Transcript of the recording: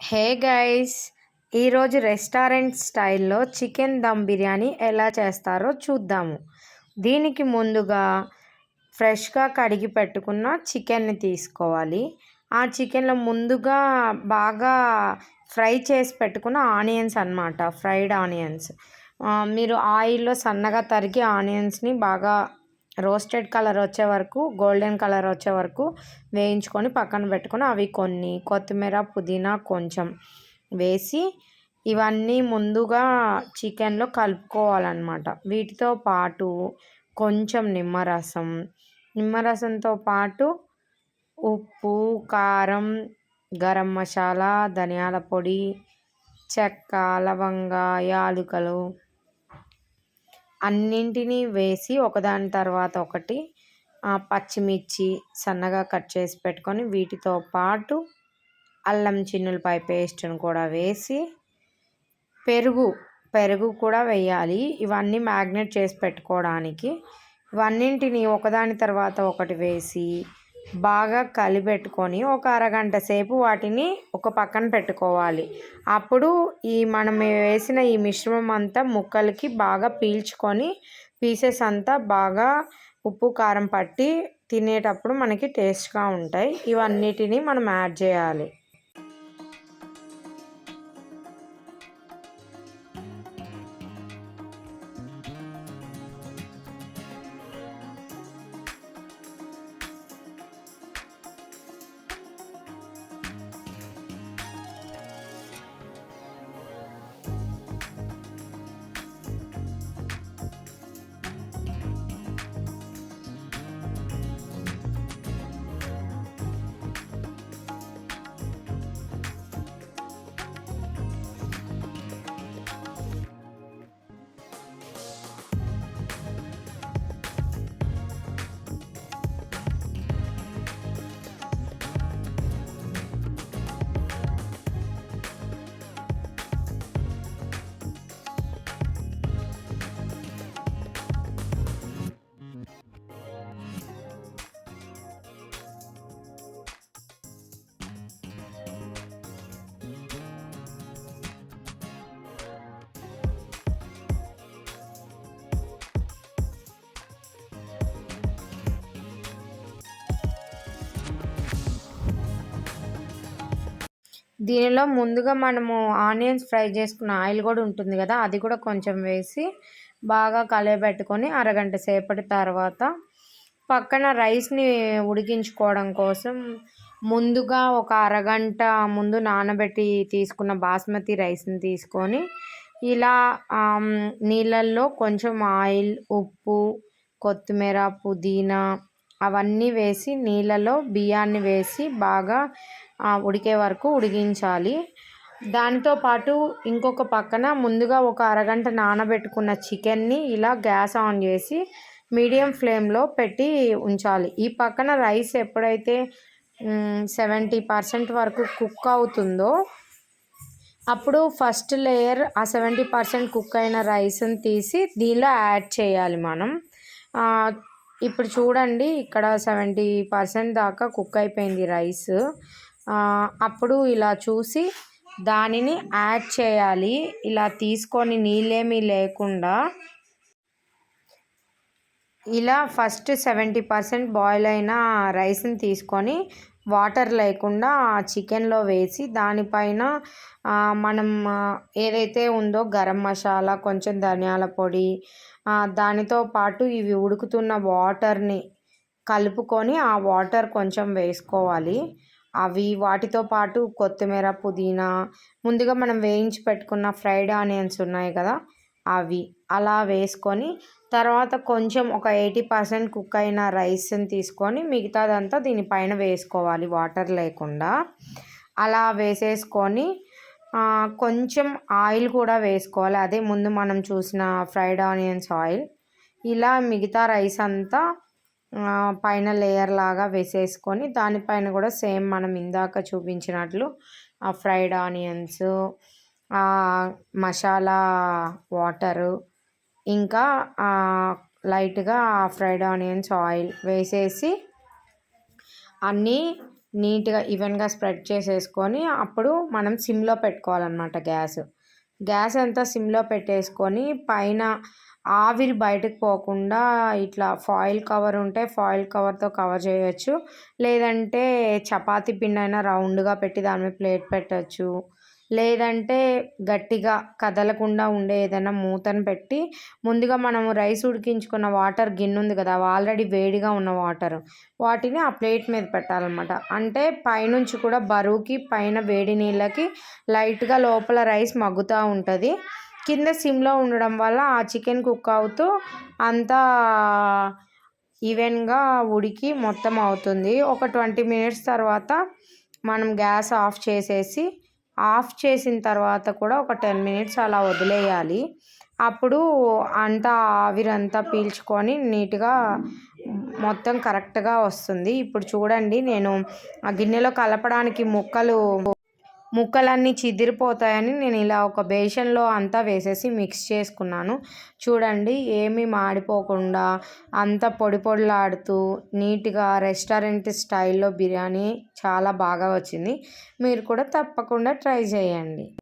Hey guys, ఈరోజు restaurant స్టైల్లో chicken dum biryani ఎలా చేస్తారో చూద్దాము. దీనికి ముందుగా ఫ్రెష్గా కడిగి పెట్టుకున్న చికెన్ని తీసుకోవాలి. ఆ చికెన్లో ముందుగా బాగా ఫ్రై చేసి పెట్టుకున్న ఆనియన్స్ అన్నమాట, ఫ్రైడ్ ఆనియన్స్. మీరు ఆయిల్లో సన్నగా తరిగి ఆనియన్స్ని బాగా రోస్టెడ్ కలర్ వచ్చే వరకు, గోల్డెన్ కలర్ వచ్చే వరకు వేయించుకొని పక్కన పెట్టుకొని, అవి కొన్ని కొత్తిమీర, పుదీనా కొంచెం వేసి ఇవన్నీ ముందుగా చికెన్లో కలుపుకోవాలన్నమాట. వీటితో పాటు కొంచెం నిమ్మరసంతో పాటు ఉప్పు, కారం, గరం మసాలా, ధనియాల పొడి, చెక్క, లవంగ, యాలకులు అన్నింటినీ వేసి ఒకదాని తర్వాత ఒకటి పచ్చిమిర్చి సన్నగా కట్ చేసి పెట్టుకొని, వీటితో పాటు అల్లం చిన్నులపాయ పేస్ట్ను కూడా వేసి పెరుగు కూడా వేయాలి. ఇవన్నీ మ్యాగ్నేట్ చేసి పెట్టుకోవడానికి. ఇవన్నింటిని ఒకదాని తర్వాత ఒకటి వేసి బాగా కలిపెట్టుకొని ఒక అరగంట సేపు వాటిని ఒక పక్కన పెట్టుకోవాలి. అప్పుడు మనం వేసిన ఈ మిశ్రమం అంతా ముక్కలకి బాగా పీల్చుకొని పీసెస్ అంతా బాగా ఉప్పు కారం పట్టి తినేటప్పుడు మనకి టేస్ట్గా ఉంటాయి. ఇవన్నిటిని మనం యాడ్ చేయాలి. దీనిలో ముందుగా మనము ఆనియన్స్ ఫ్రై చేసుకున్న ఆయిల్ కూడా ఉంటుంది కదా, అది కూడా కొంచెం వేసి బాగా కలయబెట్టుకొని అరగంట సేపటి తర్వాత పక్కన రైస్ని ఉడికించుకోవడం కోసం ముందుగా ఒక అరగంట ముందు నానబెట్టి తీసుకున్న బాస్మతి రైస్ని తీసుకొని ఇలా నీళ్ళల్లో కొంచెం ఆయిల్, ఉప్పు, కొత్తిమీర, పుదీనా అవన్నీ వేసి నీళ్ళలో బియ్యాన్ని వేసి బాగా ఉడికే వరకు ఉడికించాలి. దాంతోపాటు ఇంకొక పక్కన ముందుగా ఒక అరగంట నానబెట్టుకున్న చికెన్ని ఇలా గ్యాస్ ఆన్ చేసి మీడియం ఫ్లేమ్లో పెట్టి ఉంచాలి. ఈ పక్కన రైస్ ఎప్పుడైతే 70% వరకు కుక్ అవుతుందో అప్పుడు ఫస్ట్ లేయర్ ఆ 70% కుక్ అయిన రైస్ని తీసి దీనిలో యాడ్ చేయాలి మనం. ఇప్పుడు చూడండి, ఇక్కడ 70% దాకా కుక్ అయిపోయింది రైస్. అప్పుడు ఇలా చూసి దానిని యాడ్ చేయాలి. ఇలా తీసుకొని నీళ్ళేమీ లేకుండా ఇలా ఫస్ట్ 70% బాయిల్ అయిన రైస్ని తీసుకొని వాటర్ లేకుండా చికెన్లో వేసి దానిపైన మనం ఏదైతే ఉందో గరం మసాలా, కొంచెం ధనియాల పొడి, దానితో పాటు ఇవి ఉడుకుతున్న వాటర్ని కలుపుకొని ఆ వాటర్ కొంచెం వేసుకోవాలి. వాటితో పాటు కొత్తిమీర, పుదీనా, ముందుగా మనం వేయించి పెట్టుకున్న ఫ్రైడ్ ఆనియన్స్ ఉన్నాయి కదా, అవి అలా వేసుకొని తర్వాత కొంచెం ఒక 80% కుక్ అయిన రైస్ని తీసుకొని మిగతాదంతా దీనిపైన వేసుకోవాలి వాటర్ లేకుండా. అలా వేసేసుకొని కొంచెం ఆయిల్ కూడా వేసుకోవాలి, అదే ముందు మనం చూసిన ఫ్రైడ్ ఆనియన్స్ ఆయిల్. ఇలా మిగతా రైస్ అంతా పైన లేయర్ లాగా వేసేసుకొని దానిపైన కూడా సేమ్ మనం ఇందాక చూపించినట్లు ఆ ఫ్రైడ్ ఆనియన్స్, మసాలా వాటరు, ఇంకా లైట్గా ఫ్రైడ్ ఆనియన్స్ ఆయిల్ వేసేసి అన్నీ నీట్గా ఈవెన్గా స్ప్రెడ్ చేసేసుకొని అప్పుడు మనం సిమ్లో పెట్టుకోవాలన్నమాట గ్యాస్ అంతా సిమ్లో పెట్టేసుకొని పైన ఆవిరి బయటకు పోకుండా ఇట్లా ఫాయిల్ కవర్ ఉంటే ఫాయిల్ కవర్తో కవర్ చేయొచ్చు, లేదంటే చపాతీ పిండి అయినా రౌండ్గా పెట్టి దాని మీద ప్లేట్ పెట్టచ్చు, లేదంటే గట్టిగా కదలకుండా ఉండే ఏదైనా మూతను పెట్టి ముందుగా మనము రైస్ ఉడికించుకున్న వాటర్ గిన్నె ఉంది కదా, ఆల్రెడీ వేడిగా ఉన్న వాటిని ఆ ప్లేట్ మీద పెట్టాలన్నమాట. అంటే పైనుంచి కూడా బరువుకి పైన వేడి నీళ్ళకి లైట్గా లోపల రైస్ మగ్గుతూ ఉంటుంది. కింద సిమ్లో ఉండడం వల్ల ఆ చికెన్ కుక్ అవుతూ అంతా ఈవెన్గా ఉడికి మొత్తం అవుతుంది. ఒక 20 మినిట్స్ తర్వాత మనం గ్యాస్ ఆఫ్ చేసిన తర్వాత కూడా ఒక 10 మినిట్స్ అలా వదిలేయాలి. అప్పుడు అంతా ఆవిరంతా పీల్చుకొని నీట్గా మొత్తం కరెక్ట్గా వస్తుంది. ఇప్పుడు చూడండి, నేను ఆ గిన్నెలో కలపడానికి ముక్కలన్నీ చిదిరిపోతాయని నేను ఇలా ఒక బేషన్లో అంతా వేసేసి మిక్స్ చేసుకున్నాను. చూడండి, ఏమీ మాడిపోకుండా అంతా పొడి పొడిలాడుతూ నీట్గా రెస్టారెంట్ స్టైల్లో బిర్యానీ చాలా బాగా వచ్చింది. మీరు కూడా తప్పకుండా ట్రై చేయండి.